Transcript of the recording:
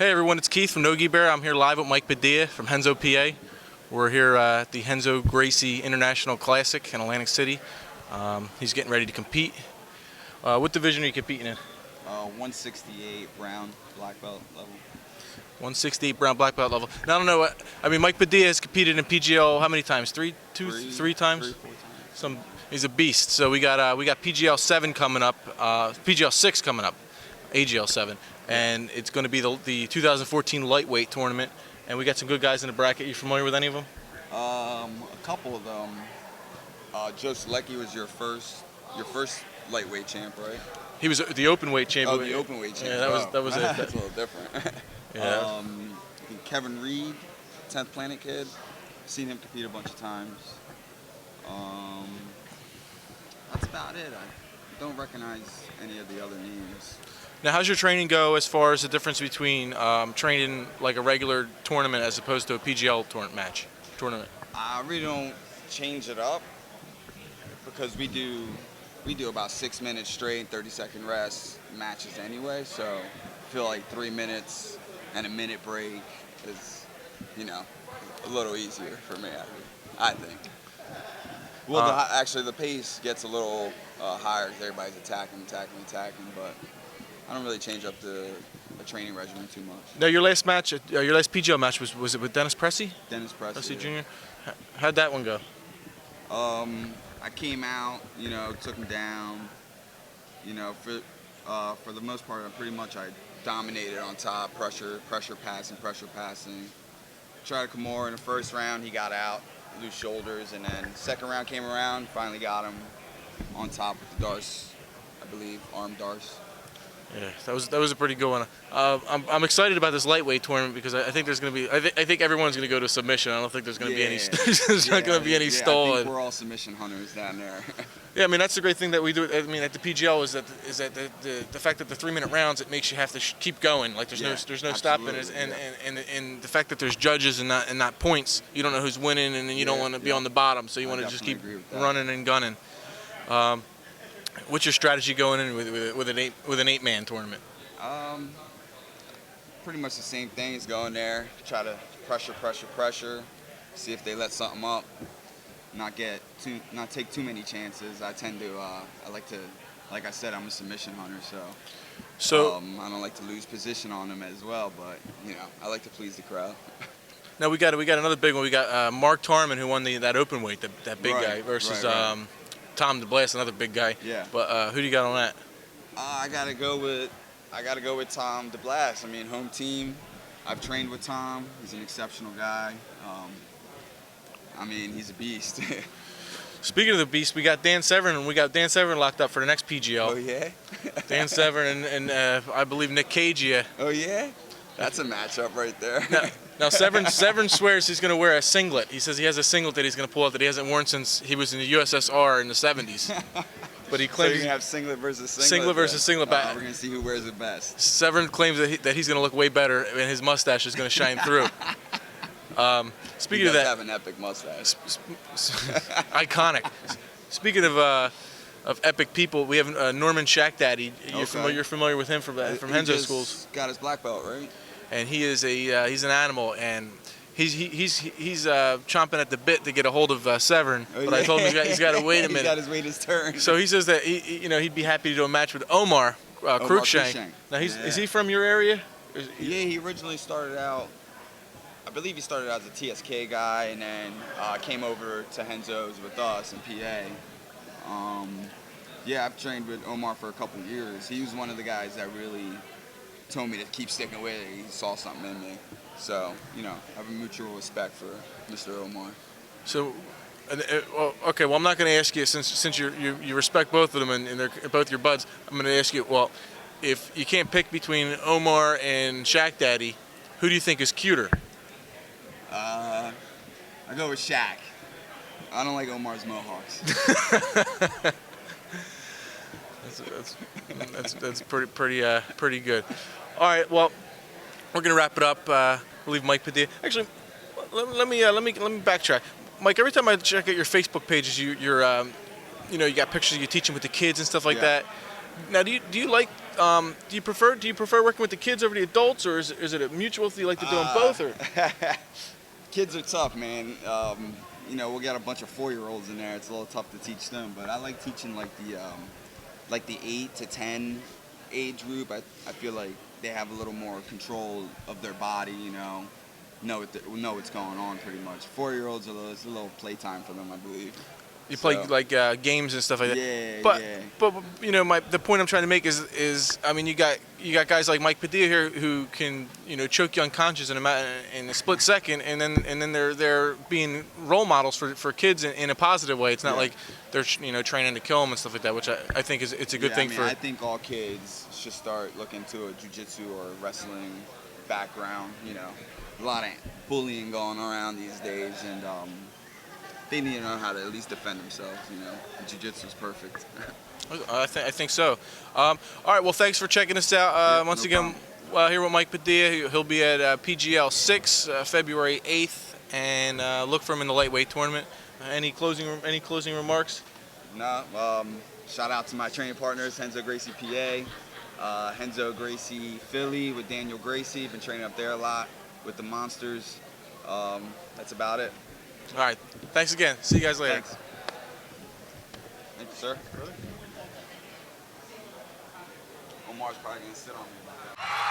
Hey everyone, it's Keith from Nogi Bear. I'm here live with Mike Padilla from Renzo, PA. We're here at the Renzo Gracie International Classic in Atlantic City. He's getting ready to compete. What division are you competing in? 168 brown black belt level. 168 brown black belt level. Now I don't know. I mean, Mike Padilla has competed in PGL how many times? Three times. 3, 4 times. He's a beast. So we got PGL 7 coming up, PGL 6 coming up, AGL 7. And it's going to be the 2014 lightweight tournament, and we got some good guys in the bracket. You familiar with any of them? A couple of them. Joe Selecki was your first lightweight champ, right? He was the open weight champ. Oh, the open weight champ. Yeah, that was it. That's a little different. Yeah. I think Kevin Reed, 10th Planet kid. Seen him compete a bunch of times. That's about it. I don't recognize any of the other names. Now, how's your training go as far as the difference between training like a regular tournament as opposed to a PGL tournament? I really don't change it up because we do about 6 minutes straight, 30-second rest matches anyway. So I feel like 3 minutes and a minute break is, a little easier for me. I think. Well, actually, the pace gets a little higher because everybody's attacking, but I don't really change up the training regimen too much. Now, your last match, your last PGL match was it with Dennis Pressey? Dennis Pressey Jr. How'd that one go? I came out, took him down. For the most part, I dominated on top, pressure passing. Tried to Kimura in the first round, he got out, loose shoulders, and then second round came around, finally got him on top with the Darce, I believe, arm Darce. Yeah, that was a pretty good one. I'm excited about this lightweight tournament because I think there's going to be. I think everyone's going to go to submission. I don't think there's going to be any. There's not going to be any stall. I think we're all submission hunters down there. Yeah, I mean that's the great thing that we do. I mean at the PGL is that the fact that the 3-minute rounds, it makes you have to keep going. Like there's no stopping it, and the fact that there's judges and not points. You don't know who's winning, and you don't want to be on the bottom, so you want to just keep running and gunning. What's your strategy going in with an 8-man tournament? Pretty much the same thing as going there. Try to pressure. See if they let something up. Not take too many chances. I tend to. Like I said, I'm a submission hunter, so I don't like to lose position on them as well. But I like to please the crowd. Now we got another big one. We got Mark Tarman, who won that open weight, that big guy versus. Right. Tom DeBlas, another big guy. Yeah. But who do you got on that? I gotta go with Tom DeBlas. I mean, home team. I've trained with Tom. He's an exceptional guy. I mean, he's a beast. Speaking of the beast, we got Dan Severin, and we got Dan Severin locked up for the next PGL. Oh yeah. Dan Severin and I believe Nick Cagia. Oh yeah. That's a matchup right there. Now Severin swears he's going to wear a singlet. He says he has a singlet that he's going to pull out that he hasn't worn since he was in the USSR in the 70s. But he claims so you're gonna have singlet versus singlet. Singlet versus singlet. We're gonna see who wears it best. Severin claims that he's going to look way better, and his mustache is going to shine through. Speaking of that, have an epic mustache. Iconic. Speaking of epic people, we have Norman Shack Daddy. You're familiar with him from Renzo schools. Got his black belt, right? And he is he's an animal, and he's chomping at the bit to get a hold of Severin. Oh, but I told him he's got to wait a minute. He's got to wait his turn. So he says that he'd be happy to do a match with Omar Cruikshank. Now is he from your area? Yeah, he originally started out. I believe he started out as a TSK guy, and then came over to Renzo's with us in PA. Yeah, I've trained with Omar for a couple of years. He was one of the guys that really told me to keep sticking with it. He saw something in me. So, I have a mutual respect for Mr. Omar. So, okay, well, I'm not going to ask you, since you respect both of them and they're both your buds, I'm going to ask you, well, if you can't pick between Omar and Shack Daddy, who do you think is cuter? I go with Shaq. I don't like Omar's mohawks. That's pretty good. All right, well, we're gonna wrap it up. We'll leave Mike Padilla. Actually, let me backtrack. Mike, every time I check out your Facebook pages, you got pictures of you teaching with the kids and stuff like that. Now, do you like do you prefer working with the kids over the adults, or is it a mutual? Do you like to do them both, or? Kids are tough, man. You know, we'll get a bunch of 4-year-olds in there. It's a little tough to teach them, but I like teaching like the 8 to 10 age group. I feel like they have a little more control of their body. You know what's going on pretty much. 4-year-olds it's a little playtime for them, I believe. You play like games and stuff like that. Yeah, but, yeah. But you know, the point I'm trying to make is I mean, you got guys like Mike Padilla here who can, you know, choke you unconscious in a split second, and then they're being role models for kids in a positive way. It's not like they're, you know, training to kill them and stuff like that, which I think it's a good thing. I think all kids should start looking to a jiu-jitsu or wrestling background. You know, a lot of bullying going around these days, and they need to know how to at least defend themselves. You know, jiu-jitsu is perfect. I think so. All right. Well, thanks for checking us out. Once again, here with Mike Padilla. He'll be at PGL 6, February 8th, and look for him in the lightweight tournament. Any closing remarks? No. Shout out to my training partners, Renzo, Gracie, PA, Renzo, Gracie, Philly with Daniel Gracie. Been training up there a lot with the monsters. That's about it. All right. Thanks again. See you guys later. Thanks. Thank you, sir. Omar's probably gonna sit on me about that.